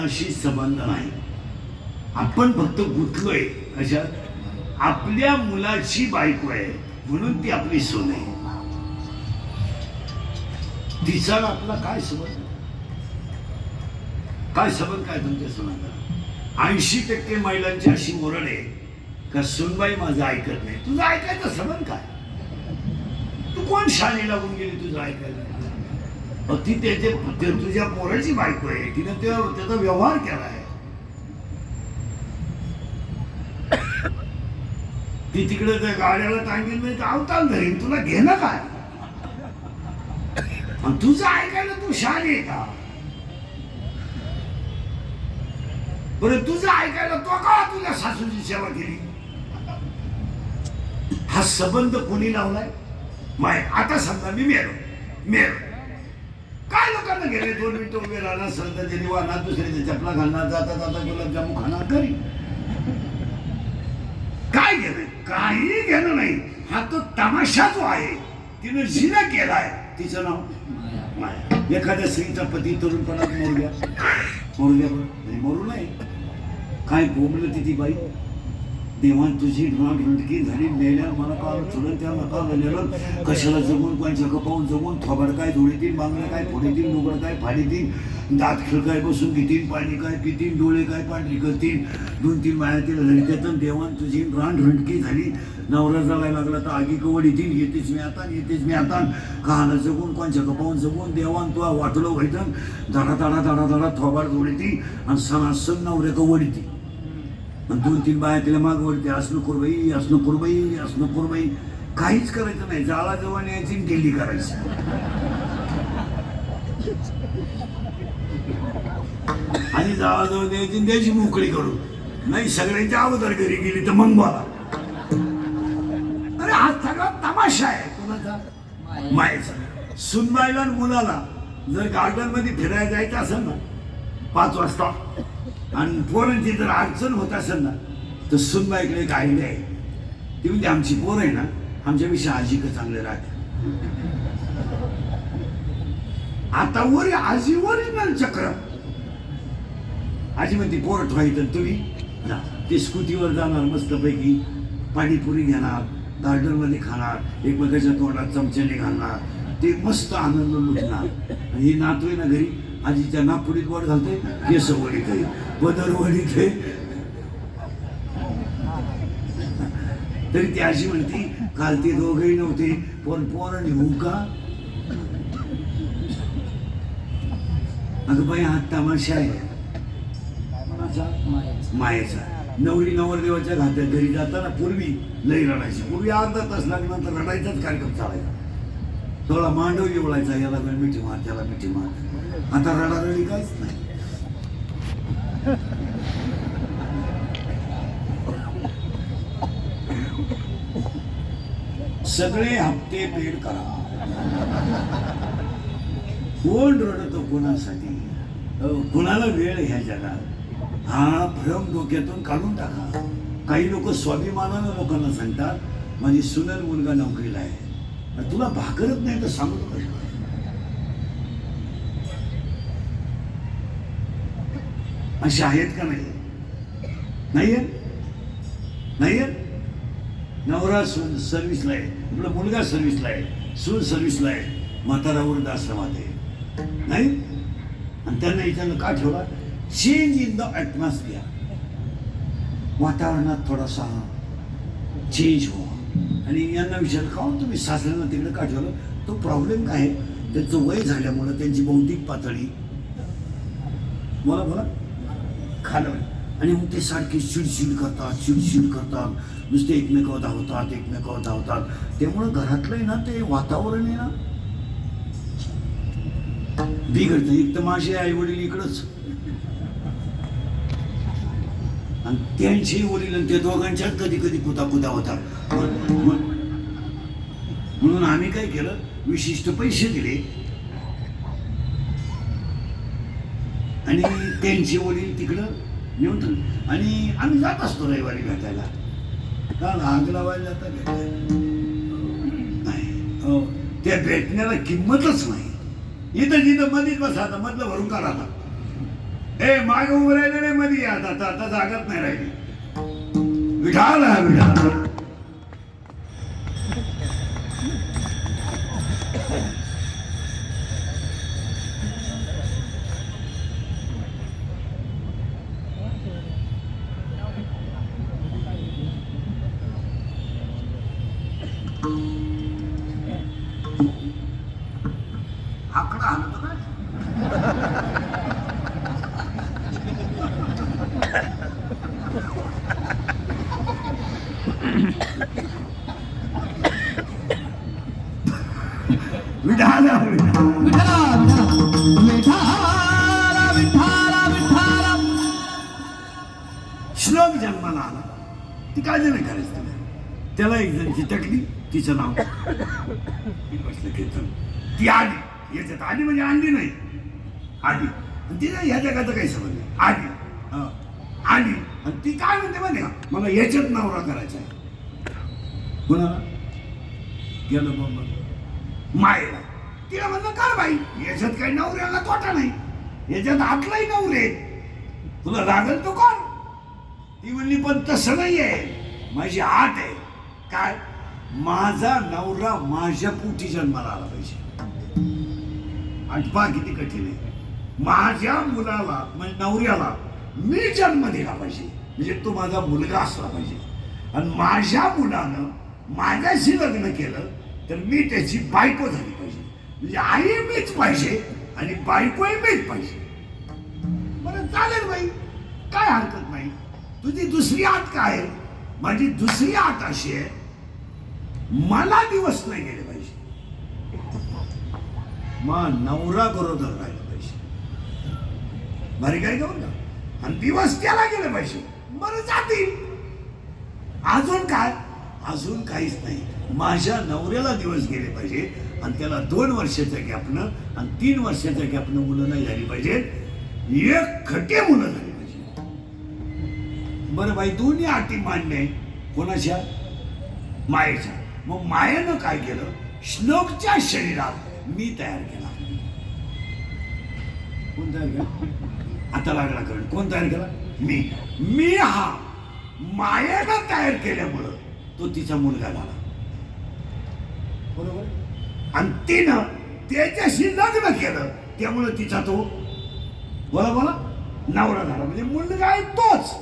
कोणाशी संबंध नाही. आपण फक्त गुंतलोय कशात? आपल्या मुलाची बायको आहे म्हणून ती आपली सून आहे. तिचा आपला काय संबंध? काय संबंध काय तुमच्या सुनाचा? 80% महिलांची अशी ओरड आहे का सुनबाई माझं ऐकत नाही. तुझं ऐकायचा संबंध काय? तू कोण शाळेला लागून गेली तुझं ऐकायला? ती तुझ्या पोराची बायको आहे, तिने त्याचा व्यवहार केलाय. ती तिकडे त्या गाड्याला टांगेल नाही तर अवताल धरीन. तुला घेणं काय? तुझं ऐकायला तू शान आहे का? बरं तुझं ऐकायला तो का तुझ्या सासूची सेवा केली? हा संबंध कोणी लावलाय? माय आता समजा मी मेलो काय लोकांना गेले 2 मिनिटं उभे राहणार, सरदाच्या निवाना दुसऱ्याच्या चपला घालणार, जाता जाता गुलाबजामू खाणार घरी. काय घेणं? काही घेणं नाही. हा तो तमाशा जो आहे तिने जिना केलाय. तिचं नाव माया. एखाद्या स्त्रीचा पती तरुणपणात मोरग्या नाही, मरू नाही. काय बोंबलं ती बाई. देवान तुझी रंडकी झाली मेल्या मला का चुरण त्या नका झालेलं. कशाला जगून कोणच्या कपावून जगून थोबड काय धुळीतील, बांगला काय फोडीतील, लुगड काय फाडीतील, दात खिळकाय बसून घेतील, पाणी काय पितील, डोळे काय पांढरी करतील, 2-3 मायातील रडक्यातून देवान तुझी रंडकी झाली. नवरा जळायला लागला तर आगी कवडीतील, येतेच मी आता कहाला जगून कोणच्या कपावून जगून देवान तुला वाटलं व्हायचं. धडा थोबाड जोडीती आणि सणासन नवरे कवडीती. 2-3 बाया तिला मागवडते. असं कुरबाई काहीच करायचं नाही. जाळा जवळ यायची डेली करायची. आणि जाळाजवळ द्यायची द्यायची मोकळी करून. नाही सगळ्यांच्या अगोदर घरी गेली तर मग बोला. अरे हा सगळा तमाशा आहे कोणाचा? मायेचा. सुनबाईला मुलाला जर गार्डन मध्ये फिरायला जायचं असेल ना 5 वाजता आणि पोरांची जर अडचण होत असेल ना तर सुनबाईकडे एक आयडिया आहे. ती म्हणजे आमची पोर आहे ना आमच्यापेक्षा आजी का चांगले राहते. आता वर आजीवर चक्र. आजी म्हणते पोर ठेवायचं तुम्ही जा. ते स्कूटीवर जाणार मस्तपैकी, पाणीपुरी घेणार, गार्डन मध्ये खाणार, एकमेकाच्या तोंडात चमच्याने घालणार, ते मस्त आनंद लुटणार. आणि ही नातू आहे ना घरी आजीच्या नागपुडीत वर घालते, केस वडीत आहे, बदल वडीत आहे. तरी ती आजी म्हणती काल ते दोघेही नव्हते पण पोर निघू का? अगं बाई हा तमाशा आहे मायेचा. नवरी नवरदेवाच्या घात्यात घरी जाताना पूर्वी लई रडायची. पूर्वी अर्धा तास लागल्यानंतर रडायचाच कार्यक्रम चालायचा. थोडा मांडव एवढायचा, याला मिठी मार त्याला मिठी मार. आता रडारडी काहीच नाही. सगळे हप्ते पेड करा. कोण रडतो कोणासाठी? कोणाला वेळ ह्या जगात? हा भ्रम डोक्यातून काढून टाका. काही लोक स्वाभिमानानं लोकांना सांगतात माझी सुनल मुलगा नोकरीला आहे. तुला भाकरत नाही तर सांगू नका. असे आहेत का? नाही नवरा सर्व्हिसला आहे, आपला मुलगा सर्व्हिसला आहे, सून सर्व्हिसला आहे, म्हातारा वृद्ध आश्रमात आहे. नाही आणि त्यांना इथं का ठेवला? Change in the atmosphere. वातावरणात थोडासा चेंज हो. आणि यांना विचारलं का तुम्ही सासऱ्यांना तिकडे का ठेवलं? तो प्रॉब्लेम काय आहे? त्यांचं वय झाल्यामुळं त्यांची बौद्धिक पातळी बोला खालं. आणि मग ते सारखे चिडचिड करतात, नुसते एकमेकावर धावतात. त्यामुळं घरातलं आहे ना ते वातावरण आहे ना बिघडतं. एक तर माझे आई वडील इकडंच आणि त्यांचे वडील आणि ते दोघांच्यात कधी कधी कुदा होतात. म्हणून आम्ही काय केलं, विशिष्ट पैसे दिले आणि त्यांचे वडील तिकडं नेऊन ठेवले. आणि आम्ही जात असतो रविवारी भेटायला. कारण आग लावायला जाता भेटायला नाही. त्या भेटण्याला किंमतच नाही. इथं जिथं मध्येच बसा, आता मधलं भरून काढा. ए माग उभं राहिले नाही मध्ये आता जागत नाही राहिली. विठाल विठाल आकडा हलतो काय विठाल श्लोक जन्माला आला ती काळजी नाही करायची तुला. त्याला एक जण चिटकली तिचं नाव बसलं कीर्तन. ती आली याच्यात आली म्हणजे आणली नाही आली आणि तिला ह्या जगाचं काही समज नाही आली आली आणि ती काय म्हणते माहिती का मला याच्यात नवरा करायचा आहे. कुणाला गेलं बाबा मायेला. तिला म्हणलं कर बाई याच्यात काही नवऱ्याला तोटा नाही याच्यात आतलाही नवरे तुला लागल तो कोण. ती म्हणली पण तसं नाही आहे माझी आट आहे. काय माझा नवरा माझ्या पोटी जन्माला आला पाहिजे. आठवा किती कठीण आहे. माझ्या मुलाला म्हणजे नवऱ्याला मी जन्म दिला पाहिजे म्हणजे तो माझा मुलगा असला पाहिजे आणि माझ्या मुलानं माझ्याशी लग्न केलं तर मी त्याची बायको झाली पाहिजे म्हणजे आई मीच पाहिजे आणि बायकोही मीच पाहिजे. बरं चालेल बाई काय हरकत नाही. तुझी दुसरी आट काय आहे. माझी दुसरी आट अशी आहे मला दिवस नाही गेले पाहिजे मग नवरा बरोबर राहिला पाहिजे. भारी काय का बरं आणि दिवस त्याला गेले पाहिजे बरं जातील. अजून काय अजून काहीच नाही. माझ्या नवऱ्याला दिवस गेले पाहिजे आणि त्याला 2 वर्षाच्या गॅपनं आणि 3 वर्षाच्या गॅपनं मुलं नाही झाली पाहिजे. एक खटे मुलं झाली पाहिजे. बरं बाई दोन्ही अटी मान्य आहे कोणाच्या मायेच्या. मग मायेनं काय केलं श्लोकच्या शरीरात मी तयार केला. कोण तयार केला आता लागला करण कोण तयार केला मी हा मायेनं तयार केल्यामुळं तो तिचा मुलगा झाला बरोबर आणि तिनं त्याच्याशी लग्न केलं त्यामुळे तिचा तो बोला नवरा झाला म्हणजे मुलगा आहे तोच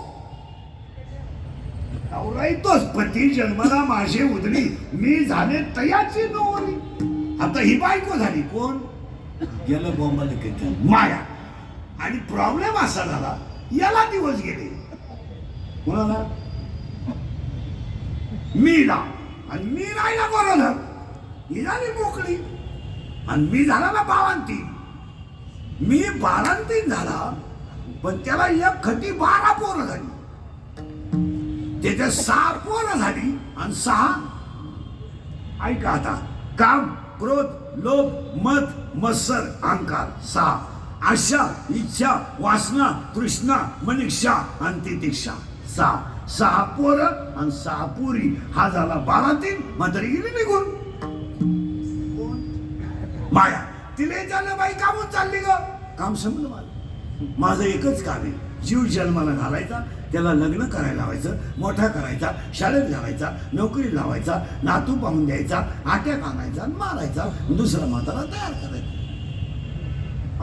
नवरा आहे तोच. पती जन्माला माझे उदरी मी झाले तयाची नवरी. आता ही बायको झाली कोण गेलं बॉम्बाला कीर्तन माया. आणि प्रॉब्लेम असा झाला याला दिवस गेले कोणाला मीला आणि मी राहिला बरोबर ही झाली मोकळी आणि मी झाला ना 52. मी 52 झाला पण त्याला एक खटी 12 पोरं झाली त्याच्या 6 पोरं झाली आणि 6 ऐका आता काम क्रोध लोभ मत मत्सर अहंकार 6 आशा इच्छा वासना तृष्णा मनिक्षा आणि तितिक्षा 6 पोरं आणि 6 पोरी. हा झाला 12 म्हातारी गेली निघून माया. तिला झालं बाई कामून चालली ग काम संपलं माझं एकच काम आहे जीव जन्माला घालायचा त्याला लग्न करायला लावायचं मोठा करायचा शाळेत घालायचा नोकरी लावायचा नातू पाहून द्यायचा आट्याक आणायचा मारायचा दुसरा म्हातारा तयार करायचा.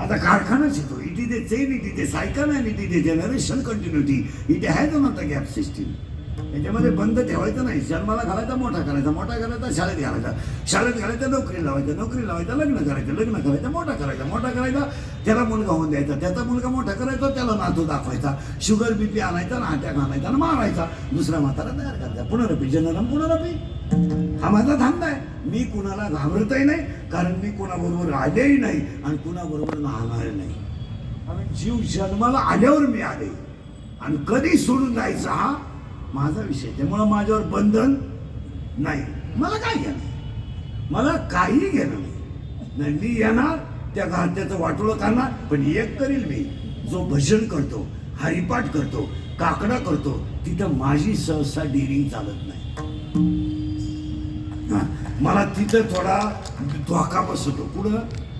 आता कारखानाच येतो it is a chain it is a cycle and it is a generation continuity it has not a gap system. याच्यामध्ये बंद ठेवायचं नाही. जन्माला घालायचा मोठा करायचा शाळेत घालायचा नोकरी लावायचा लग्न करायचं मोठा करायचा त्याला मुलगा होऊन द्यायचा त्याचा मुलगा मोठा करायचा त्याला नातू दाखवायचा शुगर बीपी आणायचा अटॅक आणायचा आणि मारायचा दुसरा म्हातारा तयार करायचा. पुनरपी जनरम पुनरपी हा माझा धंदा आहे. मी कुणाला घाबरतही नाही कारण मी कुणाबरोबर आलेही नाही आणि कुणाबरोबर राहणार नाही. जीव जन्माला आल्यावर मी आले आणि कधी सोडून जायचा हा माझा विषय. त्यामुळं माझ्यावर बंधन नाही. मला काय घेणं मला काही घेणं नाही. मी येणार त्याचं वाटोळं करणार पण एक करील मी जो भजन करतो हरिपाठ करतो काकडा करतो तिथं माझी सहसा डेअरिंग चालत नाही. मला तिथं थोडा धोका बसतो. पुढं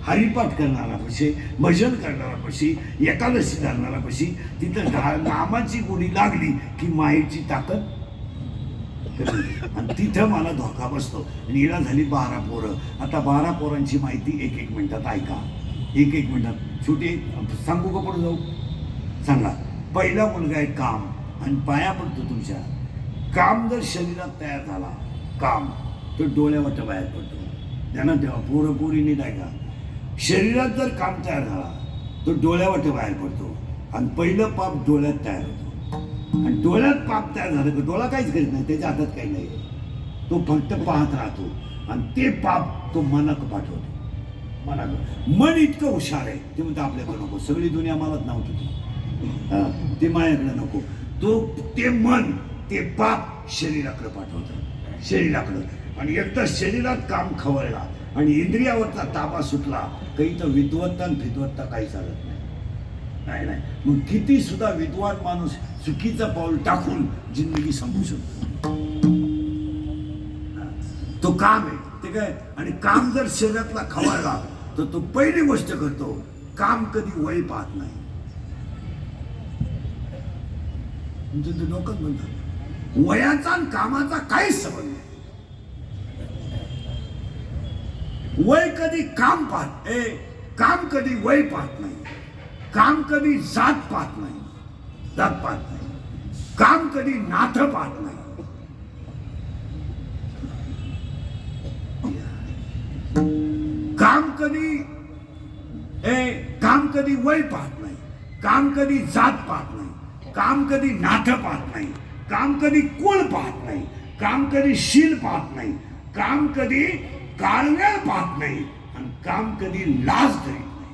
हरिपाठ करणारा पशी, भजन करणारा पशी, एकादशी धरणारा पशी, तिथं नामाची गोडी लागली की मायेची ताकद आणि तिथं मला धोका बसतो. नीला झाली 12 पोरं. आता 12 पोरांची माहिती 1-1 मिनिटात ऐका. 1-1 मिनिटात छोटे सांगू का पुढे जाऊ? सांगा. पहिला मुलगा आहे काम, आणि पाया पडतो तुमच्या. काम जर शरीरात तयार झाला, काम तो डोळ्यावाट बाहेर पडतो. त्यांना तेव्हा पोरं पोरी नीट ऐका. शरीरात जर काम तयार झाला तो डोळ्यावाट बाहेर पडतो, आणि पहिलं पाप डोळ्यात तयार होतो. आणि डोळ्यात पाप तयार झालं की डोळा काहीच करीत नाही, त्याच्या हातात काही नाही, तो फक्त पाहत राहतो. आणि ते पाप तो मनाक पाठवतो. मन इतकं हुशार आहे, ते म्हणतं आपल्याकडे नको, सगळी दुनिया मलाच नाव होती, ते माझ्याकडे नको. ते मन ते पाप शरीराकडे पाठवतं, शरीराकडं. आणि एकदा शरीरात काम खवळला आणि इंद्रियावरचा ताबा सुटला काही तर विद्वत्ता आणि फिद्वत्ता काही चालत नाही. नाही. मग किती सुद्धा विद्वान माणूस चुकीचं पाऊल टाकून जिंदगी संपू शकतो. तो काम आहे ते काय. आणि काम जर शरीरातला खवळला तर तो पहिली गोष्ट करतो, काम कधी वय पाहत नाही. म्हणजे ते डोकंच म्हणतात वयाचा आणि कामाचा काहीच संबंध नाही. वय कधी काम पाहत, काम कधी वय पाहत नाही. काम कधी जात पाहत नाही, जात पाहत नाही. काम कधी नातं पाहत नाही. काम कधी वय पाहत नाही. काम कधी जात पाहत नाही. काम कधी नातं पाहत नाही. काम कधी कुळ पाहत नाही. काम कधी शील पाहत नाही. काम कधी काळवेळ पाहत नाही. आणि काम कधी लाज धरीत नाही.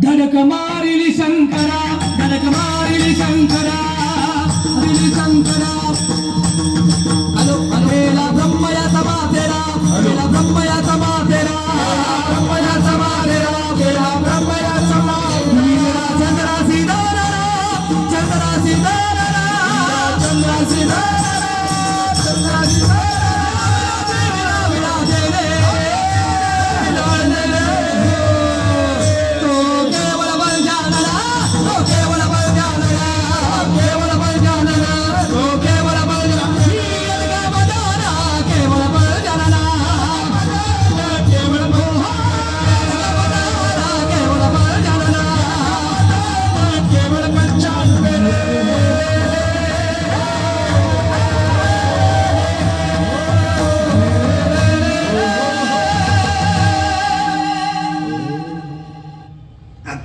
धडक मारिली शंकरा, धडक मारिली शंकरा, मारिली शंकरा. हॅलो हॅलो ब्रह्मयाचा मातेरा, ब्रह्मयाचा मातेरा, ब्रह्मयाचा मातेरा, ब्रह्मयाचा मातेरा. चंद्रासी दारा, चंद्रासी दारा, चंद्रासी दारा, चंद्रासी दारा.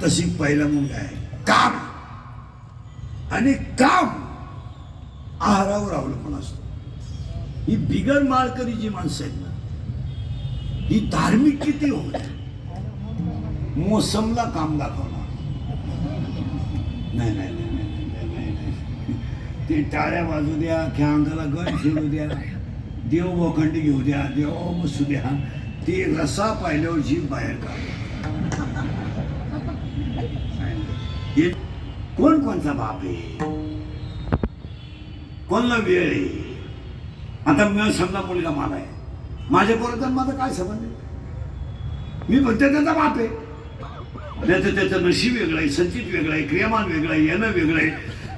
तशी पहिला मुलगा आहे काम. आणि काम आहारावर अवलंबून असतो. ही बिगर माळकरी जी माणसं आहेत ना, ही धार्मिक किती होत, मोसमला काम दाखवणार नाही. नाही नाही नाही नाही नाही. ते टाळ्या वाजू द्या, अंगाला गण खेळू द्या, देव बोखंडी घेऊ द्या, देव बसू द्या, ते रसा पाहिल्यावर जीभ बाहेर काढ. कोण कोणचा बाप आहे, कोणला वेळ आहे. आता मी समजा मुलगा मला आहे, माझ्या पोराचा माझा काय संबंध आहे? मी म्हणते त्याचा बाप आहे. त्याचं नशीब वेगळं आहे, संचित वेगळं आहे, क्रियामान वेगळं आहे, येणं वेगळं आहे,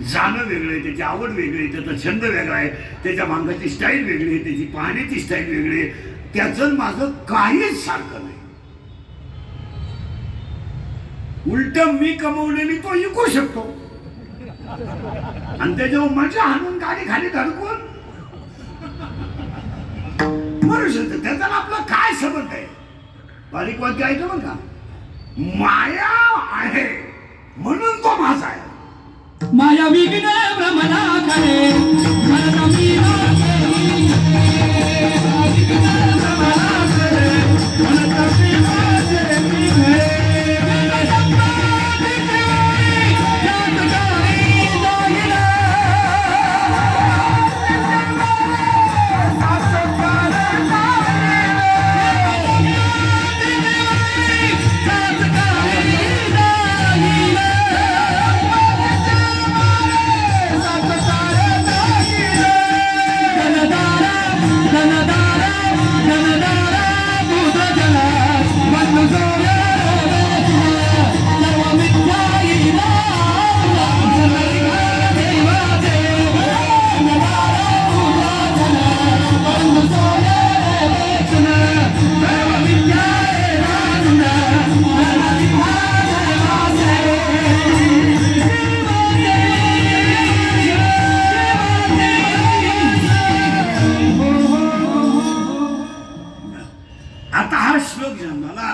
जाणं वेगळं आहे, त्याची आवड वेगळी आहे, त्याचा छंद वेगळा आहे, त्याच्या मांगाची स्टाईल वेगळी आहे, त्याची पाहण्याची स्टाईल वेगळी आहे. त्याचं माझं काहीच सारखं नाही. उलट मी कमवलेली तो विकू शकतो आणि त्याच्यावर मजा हाणून गाडी खाली धडकून मरू शकतो. त्याचा आपला काय संबंध आहे? बारीक वाक्य ऐकलं बरं का. माया आहे म्हणून तो माझा आहे. माया विघ्न भ्रमणा करे मन मीरा केली, विघ्न भ्रमणा करे मन मीरा केली. श्लोक जन्माला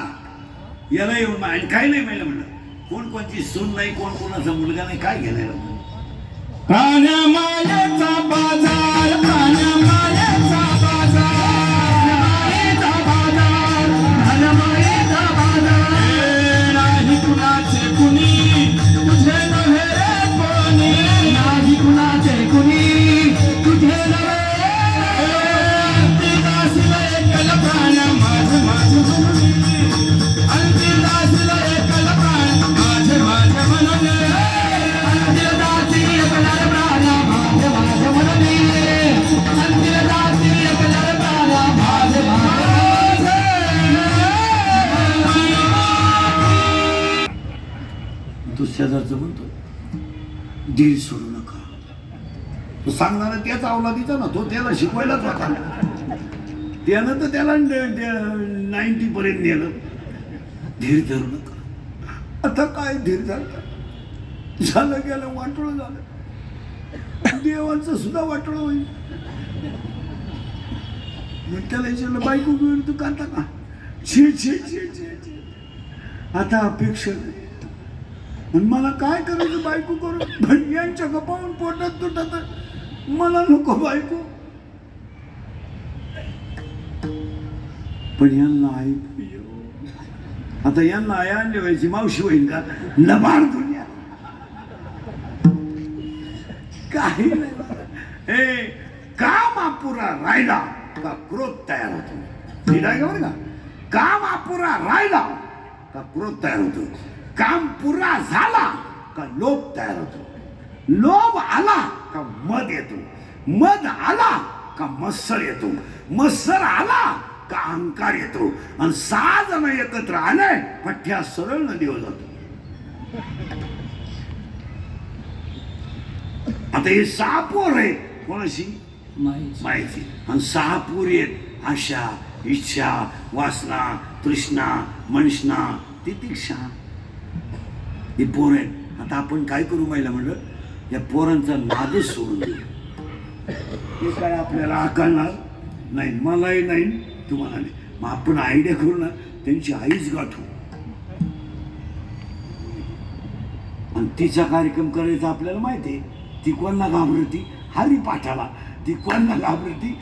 याला येऊन आणि काही नाही मिळलं म्हणलं कोण कोणची सून नाही कोण कोणाचा मुलगा नाही काय घेणार प्राण्या-मायेचा बाजार, प्राण्या-मायेचा बाजार, प्राण्या-मायेचा बाजार, प्राण्या-मायेचा बाजार. नाही कुणाचे कुणी तुझे नव्हे रे कोणी, नाही कुणाचे कुणी तुझे नव्हे. अंतिदासीला एकल प्राण माझे माझे म्हणून, अंतिदासीला एकल प्राण माझे माझे म्हणून. तो शेजारचं म्हणतो धीर सोडू नका तो सांगणारा त्याच अवलादीचा ना तो त्याला शिकवायलाच होता त्यानं तर त्याला 90 पर्यंत नेलं धीर धरू नका आता काय धीर धरता झालं गेलं वाटोळं झालं देवांचं सुद्धा वाटोळं होईल मग त्याला विचारलं बायको बिर तू काढता का छे छे छे छे छे आता अपेक्षा नाही आणि मला काय करायचं बायको करून पण यांच्या गपावून पोटात तुटत मला नको बायको पण यांना आई पाहिजे हो. आता यांना आई आणली व्हायची मावशी होईल का लबाड दुनिया काही नाही हे काम अपुरा राहिला का क्रोध तयार होतो ठीक आहे का बरं का काम अपुरा राहिला का क्रोध तयार होतो काम पुरा झाला का लोभ तयार होतो लोभ आला का मद येतो मद आला का मत्सर येतो मत्सर आला का अहंकार येतो आणि 6 जण एकत्र आले पठ्ठ्या सरळ नदीवर जातो आता हे 6 पोर आहे कोणाशी माहिती आणि 6 पोरी आहेत आशा इच्छा वासना तृष्णा मनष्णा तितिक्षा ही पोर आहेत आता आपण काय करू माहिला म्हणलं या पोरांचा नादच सोडून देऊ हे काय आपल्याला आकारणार नाही मलाही नाही तुम्हाला नाही मग आपण आयडिया करू ना त्यांची आईच गाठू आणि तिचा कार्यक्रम करायचा आपल्याला माहिती आहे ती कोणाला घाबरती हरिपाठाला ती कोणाला घाबरती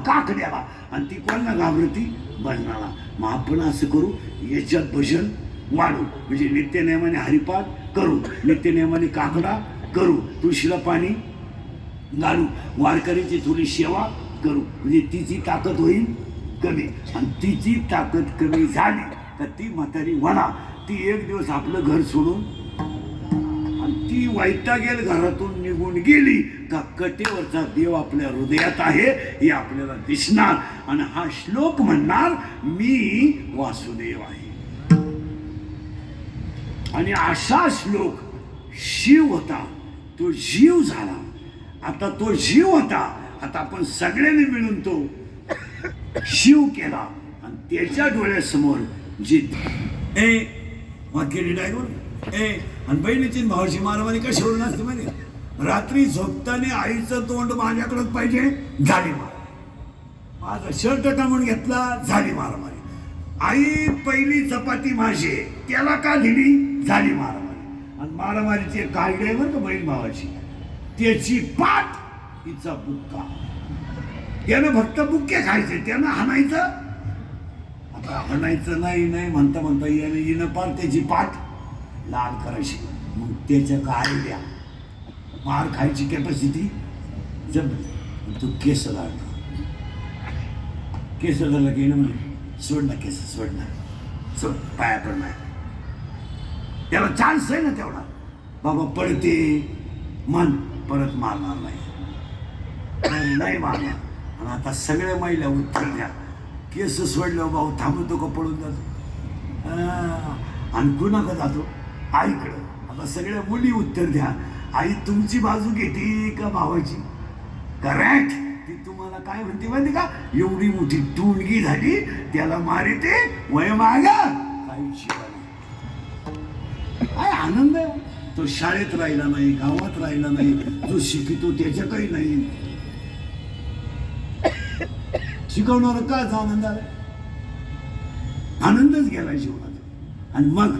काकड्याला आणि ती कोणाला घाबरती भजनाला मग आपण असं करू याच्यात भजन वाढू म्हणजे नित्यनेमाने हरिपाठ करू नित्यनेमाने काकडा करू तुळशीला पाणी घालू वारकरीची थोडी सेवा करू म्हणजे तिची ताकद होईल कमी आणि तिची ताकद कमी झाली तर ती म्हातारी म्हणा ती एक दिवस आपलं घर सोडून आणि ती वैतागेल घरातून निघून गेली का कटेवरचा देव आपल्या हृदयात आहे हे आपल्याला दिसणार आणि हा श्लोक म्हणणार मी वासुदेव आहे आणि असा श्लोक शिव होता तो जीव झाला आता तो जीव होता आता आपण सगळ्यांनी मिळून तो शिव केला आणि त्याच्या डोळ्यासमोर जी ए वाक्य डायवर ए आणि बहिणीची भावाची मारामारी कशावरून असते माहिती रात्री झोपताना आईचं तोंड माझ्याकडंच पाहिजे झाली मार माझा शर्ट टाकून घेतला झाली मारामारी आई पहिली चपाती माझी त्याला का दिली झाली मारामारी आणि मारामारीची एक काळी ड्रायव्हर का बहीण भावाची त्याची पाठ तिचा बुक्का त्यानं फक्त बुक्के खायचे त्यानं हाणायचं आता हाणायचं नाही म्हणता म्हणता येणं पार त्याची पाठ लाल करायची मग त्याच्या काय द्या मार खायची कॅपॅसिटी जब तो केस लागला केस झाला की म्हणे सोड ना केस सोड ना सोड पाया पण नाही त्याला चान्स आहे ना तेवढा बाबा पडते मन परत मारणार नाही मारणार आणि आता सगळ्या महिला उत्तर द्या केस सोडल्यावर भाऊ थांबतो का पळून जातो आणि कुणाकडे जातो आईकडं आता सगळ्या मुली उत्तर द्या आई तुमची बाजू घेते का भावाची करेक्ट ती तुम्हाला काय म्हणते माहिती का एवढी मोठी टुणगी झाली त्याला मारिते वय मागा आईची काय आनंद आहे तो शाळेत राहिला नाही गावात राहिला नाही जो शिकतो त्याच्या काही नाही शिकवणार काय आनंद आला आनंदच गेला जीवनात. आणि मग